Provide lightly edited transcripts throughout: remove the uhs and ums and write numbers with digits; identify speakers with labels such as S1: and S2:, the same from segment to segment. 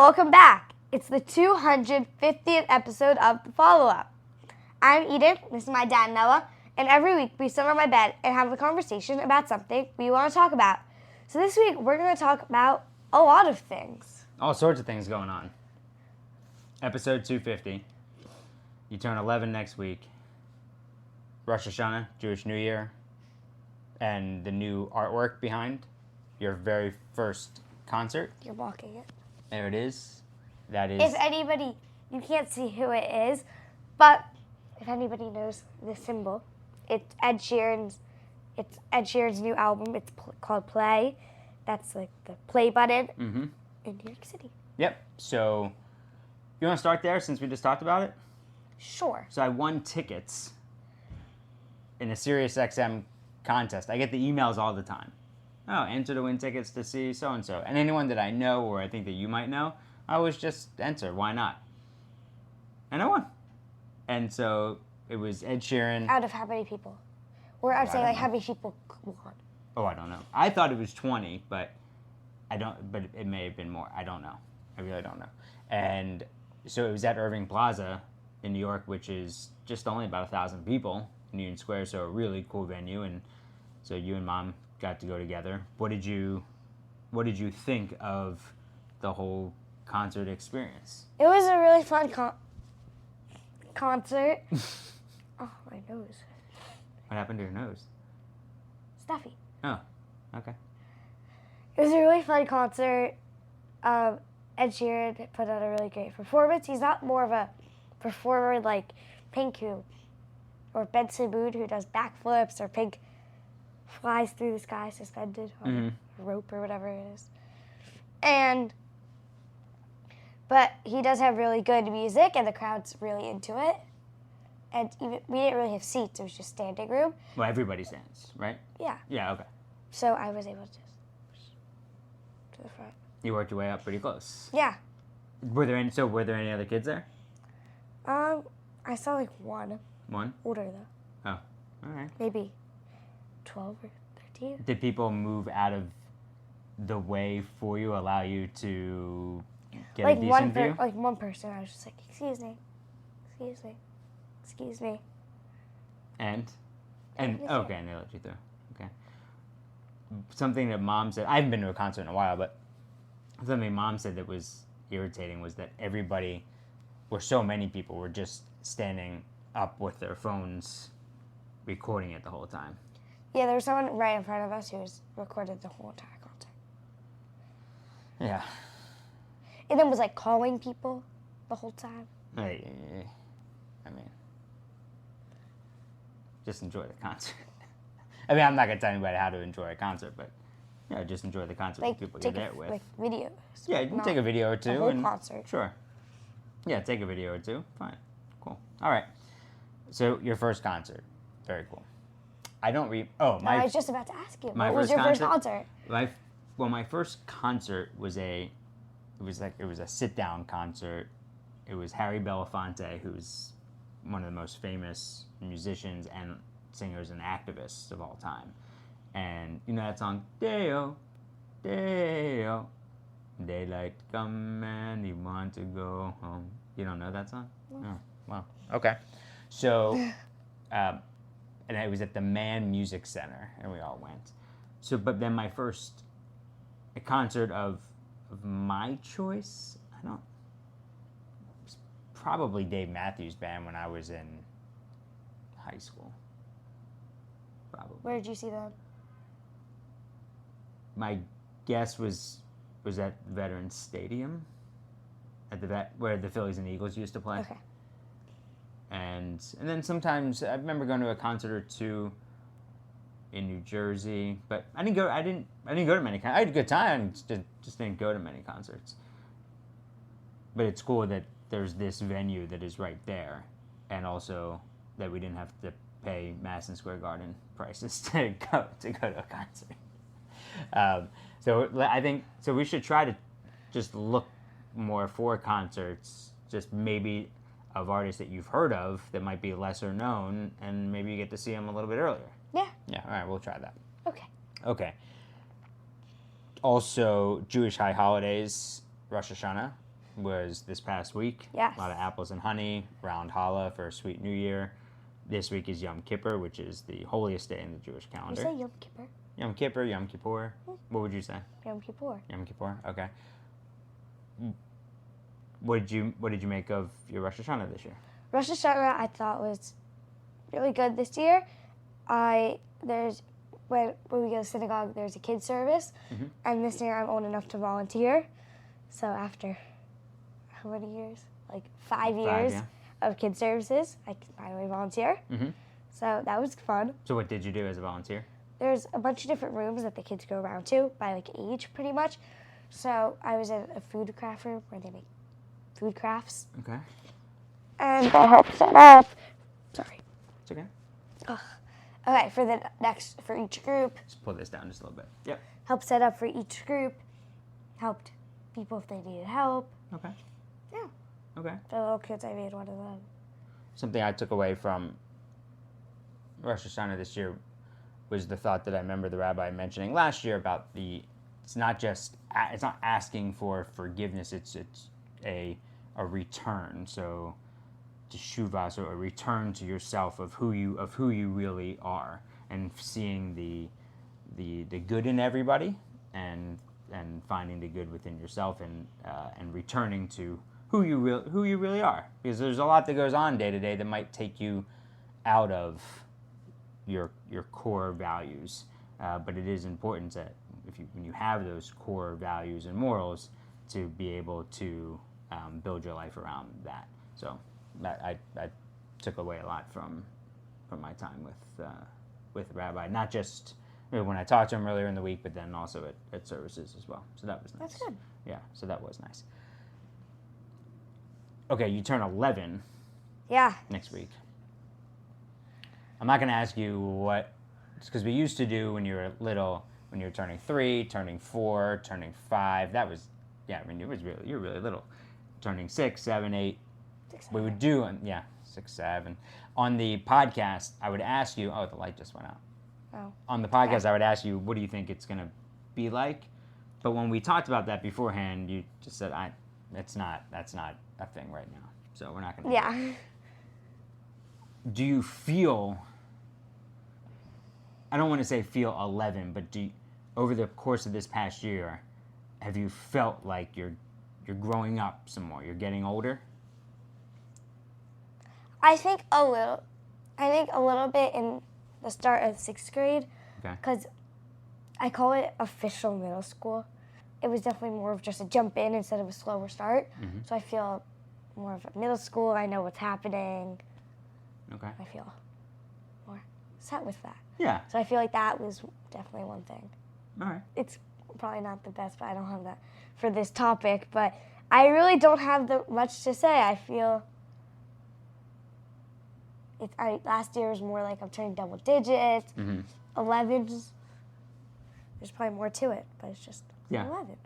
S1: Welcome back. It's the 250th episode of The Follow-Up. I'm Eden, this is my dad Noah, and every week we sit on my bed and have a conversation about something we want to talk about. So this week we're going to talk about a lot of things.
S2: All sorts of things going on. Episode 250. You turn 11 next week. Rosh Hashanah, Jewish New Year, and the new artwork behind your very first concert.
S1: You're blocking it.
S2: There it is. That is.
S1: If anybody, you can't see who it is, but if anybody knows the symbol, it's Ed Sheeran's new album. It's called Play. That's like the play button in New York City.
S2: Yep. So, you want to start there since we just talked about it?
S1: Sure.
S2: So I won tickets in a SiriusXM contest. I get the emails all the time. Oh, enter to win tickets to see so-and-so. And anyone that I know or I think that you might know, I always just enter. Why not? And I won. And so it was Ed Sheeran.
S1: Out of how many people? Or I'd say like how many people won?
S2: Oh, I don't know. I thought it was 20, but but it may have been more. I don't know. I really don't know. And so it was at Irving Plaza in New York, which is just only about 1,000 people in Union Square, so a really cool venue. And so you and Mom got to go together. What did you think of the whole concert experience?
S1: It was a really fun concert. Oh, my nose.
S2: What happened to your nose?
S1: Stuffy.
S2: Oh, okay.
S1: It was a really fun concert. Ed Sheeran put on a really great performance. He's not more of a performer like Pink or Benson Boone who does backflips, or Pink flies through the sky suspended on a rope or whatever it is. But he does have really good music, and the crowd's really into it. And even we didn't really have seats; it was just standing room.
S2: Well, everybody stands, right?
S1: Yeah.
S2: Yeah. Okay.
S1: So I was able to just to the front.
S2: You worked your way up pretty close.
S1: Yeah.
S2: Were there any other kids there?
S1: I saw like one.
S2: One?
S1: Older though.
S2: Oh, all right.
S1: Maybe 12 or 13.
S2: Did people move out of the way for you, allow you to get
S1: Like
S2: a decent view?
S1: like one person, I was just like, excuse me, excuse me, excuse me.
S2: And okay, and they let you through. Okay. Something that Mom said, I haven't been to a concert in a while, but something Mom said that was irritating was that everybody, or so many people, were just standing up with their phones recording it the whole time.
S1: Yeah, there was someone right in front of us who was recorded the whole entire concert.
S2: Yeah.
S1: And then was like calling people the whole time.
S2: I mean, just enjoy the concert. I mean, I'm not going to tell anybody how to enjoy a concert, but yeah, just enjoy the concert
S1: Like,
S2: with people you're there with.
S1: Like videos.
S2: Yeah, you can take a video or two.
S1: The whole concert.
S2: Sure. Yeah, take a video or two. Fine. Cool. All right. So your first concert. Very cool. I don't
S1: I was just about to ask you.
S2: My
S1: What was your first concert?
S2: My first concert was a sit-down concert. It was Harry Belafonte, who's one of the most famous musicians and singers and activists of all time. And you know that song, Deo, Deo, daylight come and you want to go home. You don't know that song? No. Oh, well, okay. So, and it was at the Mann Music Center, and we all went. So, but then my first concert of my choice, it was probably Dave Matthews Band when I was in high school. Probably.
S1: Where did you see them?
S2: My guess was at Veterans Stadium, at where the Phillies and Eagles used to play.
S1: Okay.
S2: And then sometimes I remember going to a concert or two in New Jersey, but I didn't go to many. I had a good time, just didn't go to many concerts. But it's cool that there's this venue that is right there, and also that we didn't have to pay Madison Square Garden prices to go to a concert. So I think we should try to just look more for concerts, just maybe of artists that you've heard of that might be lesser known, and maybe you get to see them a little bit earlier.
S1: Yeah.
S2: Yeah, all right, we'll try that.
S1: Okay.
S2: Also, Jewish high holidays, Rosh Hashanah, was this past week.
S1: Yes.
S2: A lot of apples and honey, round challah for a sweet New Year. This week is Yom Kippur, which is the holiest day in the Jewish
S1: You
S2: calendar.
S1: say Yom Kippur?
S2: Yom Kippur, Yom Kippur. What would you say?
S1: Yom Kippur.
S2: Yom Kippur. Okay. What did you make of your Rosh Hashanah this year?
S1: Rosh Hashanah I thought was really good this year. When we go to synagogue, there's a kids service, and this year I'm old enough to volunteer. So after how many years? Like 5 years of kids services, I can finally volunteer. So that was fun.
S2: So what did you do as a volunteer?
S1: There's a bunch of different rooms that the kids go around to by like age, pretty much. So I was in a food craft room where they make food crafts.
S2: Okay.
S1: And I helped set up. Sorry.
S2: It's okay.
S1: Okay, for each group,
S2: Just pull this down just a little bit. Yep.
S1: helped set up for each group, helped people if they needed help.
S2: Okay.
S1: Yeah.
S2: Okay.
S1: The little kids, I made one of them.
S2: Something I took away from Rosh Hashanah this year was the thought that I remember the rabbi mentioning last year about it's not asking for forgiveness, it's a return. So teshuvah, so a return to yourself of who you really are, and seeing the good in everybody, and finding the good within yourself, and returning to who you really are, because there's a lot that goes on day to day that might take you out of your core values, but it is important that when you have those core values and morals, to be able to build your life around that. So I took away a lot from my time with Rabbi, not just when I talked to him earlier in the week, but then also at services as well. So that was nice.
S1: That's good.
S2: Yeah, so that was nice. Okay, you turn 11
S1: Yeah.
S2: next week. I'm not going to ask you what, because we used to do when you were little, when you were turning 3, turning 4, turning 5. That was, yeah, I mean, you were really little. Turning 6, 7, 8.
S1: 6,
S2: We would do, 6, 7. On the podcast, I would ask you, the light just went out.
S1: Oh.
S2: On the podcast, I would ask you, what do you think it's going to be like? But when we talked about that beforehand, you just said, that's not a thing right now. So we're not going to.
S1: Yeah.
S2: Do you feel, I don't want to say feel 11, but over the course of this past year, have you felt like you're growing up some more? You're getting older?
S1: I think a little bit in the start of 6th grade,
S2: Okay.
S1: because I call it official middle school. It was definitely more of just a jump in instead of a slower start. So I feel more of a middle school. I know what's happening.
S2: Okay.
S1: I feel more set with that.
S2: Yeah.
S1: So I feel like that was definitely one thing.
S2: All right.
S1: It's probably not the best, but I don't have that for this topic. But I really don't have much to say. I feel last year was more like I'm turning double digits. 11s. There's probably more to it, but it's just 11.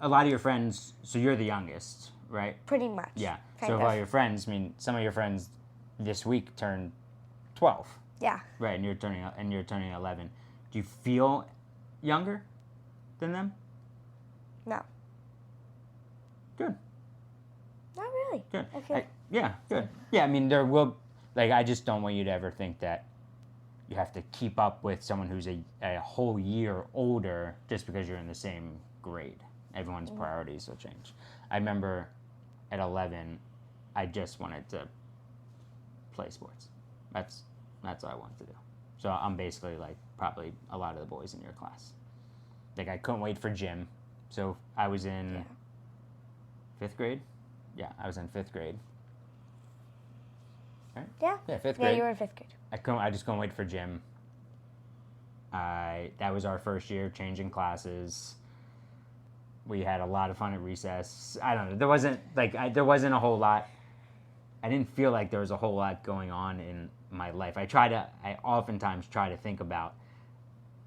S2: A lot of your friends, so you're the youngest, right?
S1: Pretty much.
S2: Yeah.
S1: Kind
S2: So
S1: of.
S2: a lot of your friends, some of your friends this week turned 12.
S1: Yeah.
S2: Right, and you're turning 11. Do you feel younger than them?
S1: No.
S2: Good.
S1: Not really.
S2: Good.
S1: I feel
S2: Yeah, good. Yeah, I mean, there will, I just don't want you to ever think that you have to keep up with someone who's a whole year older just because you're in the same grade. Everyone's priorities will change. I remember at 11, I just wanted to play sports. That's what I wanted to do. So I'm basically like probably a lot of the boys in your class. Like I couldn't wait for gym. So I was in 5th grade. Yeah, I was in 5th grade. Right?
S1: Yeah.
S2: Yeah, 5th grade.
S1: Yeah, you were in 5th grade.
S2: I just couldn't wait for gym. That was our first year changing classes. We had a lot of fun at recess. I don't know. There wasn't a whole lot. I didn't feel like there was a whole lot going on in my life. I oftentimes try to think about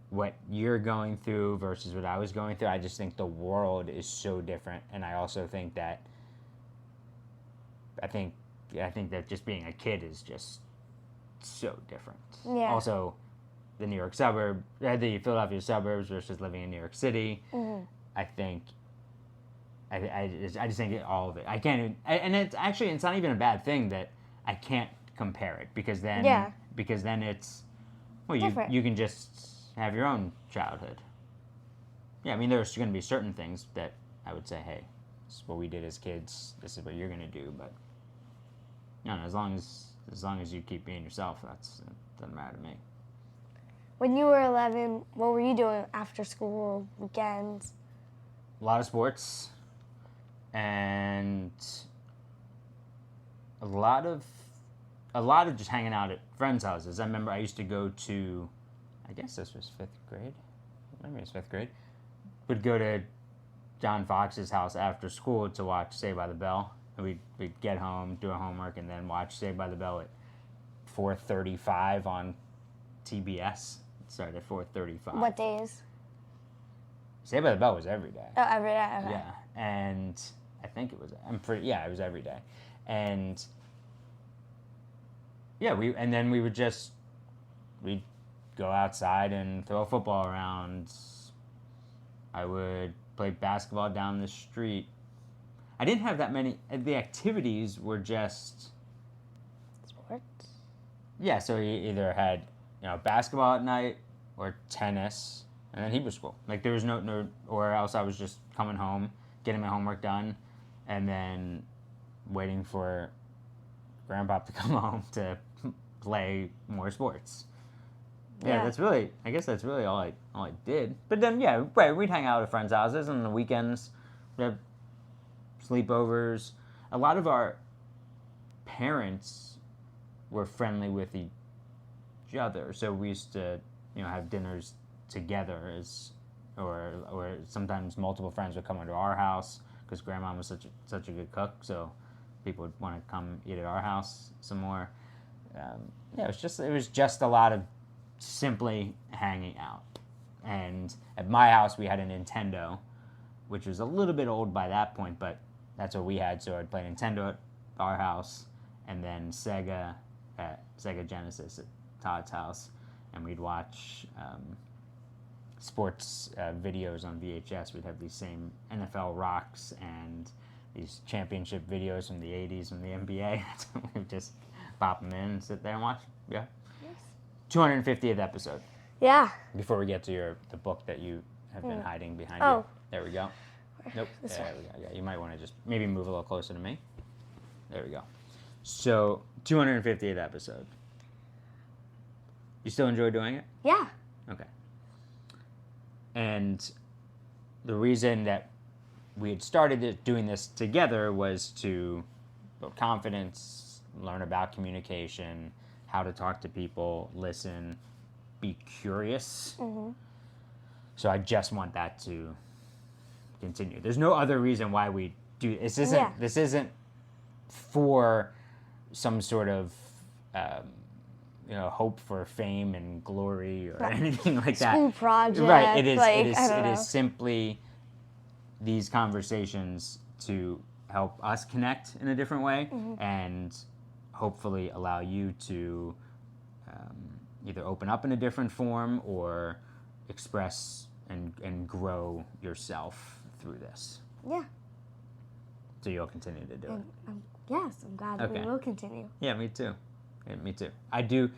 S2: what you're going through versus what I was going through. I just think the world is so different, and I also think that I think that just being a kid is just so different.
S1: Yeah.
S2: Also, the the Philadelphia suburbs versus living in New York City.
S1: Mm-hmm.
S2: I think I just think all of it. I can't even, and it's not even a bad thing that I can't compare it because then it's well
S1: Different.
S2: you can just have your own childhood. Yeah, I mean there's going to be certain things that I would say, hey, this is what we did as kids. This is what you're going to do, but no, as long as you keep being yourself, it doesn't matter to me.
S1: When you were 11, what were you doing after school, weekends?
S2: A lot of sports, and a lot of just hanging out at friends' houses. I remember I used to go to, I guess this was 5th grade. Maybe it was 5th grade. Would go to John Fox's house after school to watch Saved by the Bell. And we'd get home, do our homework, and then watch Saved by the Bell at 4:35 on TBS. It started at 4:35.
S1: What days?
S2: Saved by the Bell was every day.
S1: Oh, every day. Okay.
S2: Yeah, and I think it was. It was every day, and yeah, we'd go outside and throw a football around. I would play basketball down the street. I didn't have that many. The activities were just
S1: Sports?
S2: yeah. So you either had basketball at night or tennis, and then Hebrew school. Like there was no, or else I was just coming home, getting my homework done, and then waiting for Grandpa to come home to play more sports. Yeah, I guess that's really all I did. But then we'd hang out at friends' houses on the weekends. We'd have sleepovers. A lot of our parents were friendly with each other, so we used to have dinners together or sometimes multiple friends would come into our house because Grandma was such a good cook, so people would want to come eat at our house some more. It was just a lot of simply hanging out. And at my house we had a Nintendo, which was a little bit old by that point, but that's what we had. So I'd play Nintendo at our house, and then Sega Genesis at Todd's house, and we'd watch sports videos on VHS. We'd have these same NFL rocks and these championship videos from the 80s from the NBA. We'd just pop them in and sit there and watch. Yeah.
S1: Yes.
S2: 250th episode.
S1: Yeah.
S2: Before we get to the book that you have been hiding behind you.
S1: Oh.
S2: There we go. Nope. There we go. Yeah, you might want to just maybe move a little closer to me. There we go. So, 250th episode. You still enjoy doing it?
S1: Yeah.
S2: Okay. And the reason that we had started doing this together was to build confidence, learn about communication, how to talk to people, listen, be curious.
S1: Mm-hmm.
S2: So I just want that to continue. There's no other reason why we do this. This isn't for some sort of hope for fame and glory or anything like that.
S1: School project.
S2: Right. It is simply these conversations to help us connect in a different way, and hopefully allow you to either open up in a different form or express and grow yourself through this.
S1: Yeah.
S2: So you'll continue to do it.
S1: Yes, I'm glad that we will continue.
S2: Yeah, me too. Yeah, me too. I do.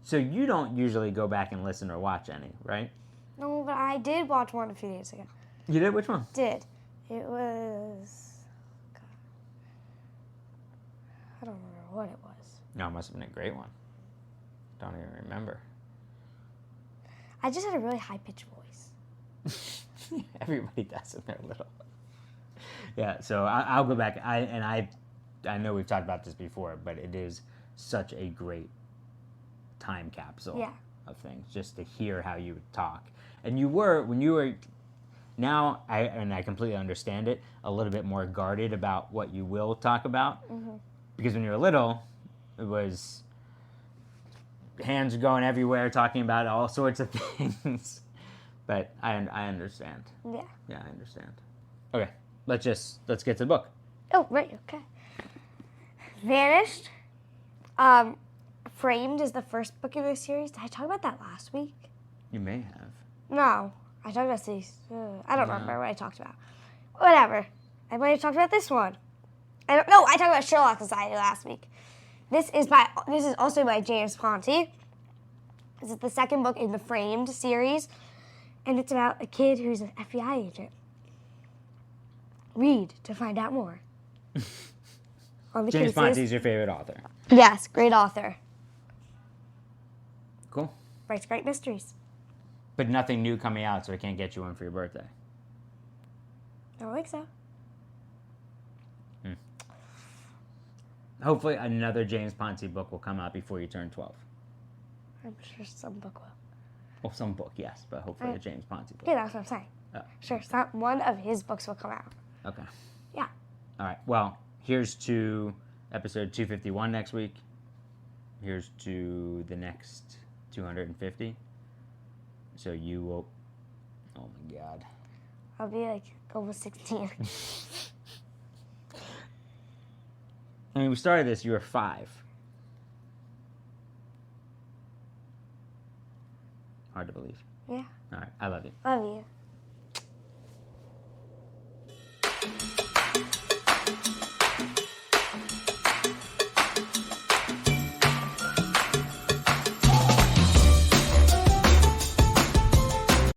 S2: So you don't usually go back and listen or watch any, right?
S1: No, but I did watch one a few days ago.
S2: You did? Which one?
S1: Did. It was... God. I don't remember what it was.
S2: No, it must have been a great one. Don't even remember.
S1: I just had a really high-pitched voice.
S2: Everybody does when they're little. Yeah, so I'll go back. I know we've talked about this before, but it is such a great time capsule of things, just to hear how you would talk. And when you were, now I completely understand it, a little bit more guarded about what you will talk about. Mm-hmm. Because when you were little, it was hands going everywhere, talking about all sorts of things. But I understand. Yeah. Yeah, I understand. Okay, let's get to the book.
S1: Oh, right, okay. Vanished. Framed is the first book in this series. Did I talk about that last week?
S2: You may have.
S1: No, I talked about these. I don't remember what I talked about. Whatever. I might have talked about this one. I don't know. I talked about Sherlock Society last week. This is also by James Ponti. This is the second book in the Framed series, and it's about a kid who's an FBI agent. Read to find out more. On the
S2: James
S1: cases.
S2: Ponti is your favorite author.
S1: Yes, great author.
S2: Cool.
S1: Writes great mysteries.
S2: But nothing new coming out, so I can't get you one for your birthday.
S1: I don't think so.
S2: Hopefully another James Ponti book will come out before you turn 12.
S1: I'm sure some book will.
S2: Well, some book, yes, but hopefully a James Ponti book.
S1: Yeah, that's what I'm saying.
S2: Oh.
S1: Sure, one of his books will come out.
S2: Okay.
S1: Yeah.
S2: All right. Well, here's to episode 251 next week. Here's to the next 250. So you will... Oh, my God.
S1: I'll be like almost 16.
S2: I mean, we started this, you were 5. Hard to believe.
S1: Yeah.
S2: All right. I love you.
S1: Love you.